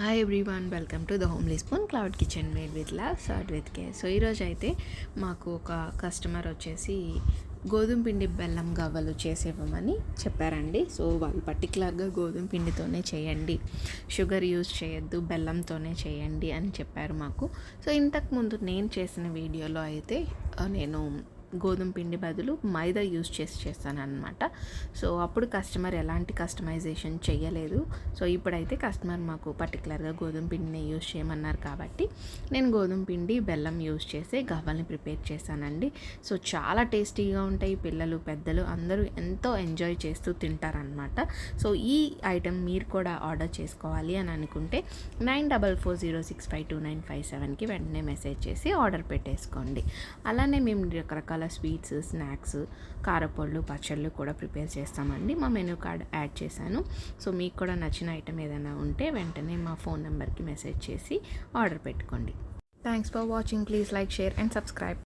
Hi everyone, welcome to the homely spoon cloud kitchen made with love serve with care. So ఈరోజు అయితే మాకు ఒక customer వచ్చేసి గోధుమ పిండి బెల్లం గవ్వలు చేసేవ్వమని చెప్పారండి. సో వాళ్ళు పర్టికులర్గా గోధుమ పిండితోనే చేయండి, షుగర్ యూజ్ చేయొద్దు, బెల్లంతోనే చేయండి అని చెప్పారు మాకు. సో ఇంతకుముందు నేను చేసిన వీడియోలో అయితే నేను గోధుమ పిండి బదులు మైదా యూజ్ చేస్తాను అనమాట. సో అప్పుడు కస్టమర్ ఎలాంటి కస్టమైజేషన్ చేయలేదు. సో ఇప్పుడైతే కస్టమర్ మాకు పర్టికులర్గా గోధుమ పిండిని యూజ్ చేయమన్నారు కాబట్టి నేను గోధుమ పిండి బెల్లం యూజ్ చేసి గవ్వల్ని ప్రిపేర్ చేశానండి. సో చాలా టేస్టీగా ఉంటాయి, పిల్లలు పెద్దలు అందరూ ఎంతో ఎంజాయ్ చేస్తూ తింటారనమాట. సో ఈ ఐటెం మీరు కూడా ఆర్డర్ చేసుకోవాలి అని అనుకుంటే 9440652957కి వెంటనే మెసేజ్ చేసి ఆర్డర్ పెట్టేసుకోండి. అలానే మేము రకరకాల స్వీట్స్, స్నాక్స్, కారపళ్ళు, పచ్చళ్ళు కూడా ప్రిపేర్ చేస్తామండి. మా మెనూ కార్డ్ యాడ్ చేశాను. సో మీకు కూడా నచ్చిన ఐటెం ఏదైనా ఉంటే వెంటనే మా ఫోన్ నెంబర్కి మెసేజ్ చేసి ఆర్డర్ పెట్టుకోండి. Thanks for watching. Please like, share and subscribe.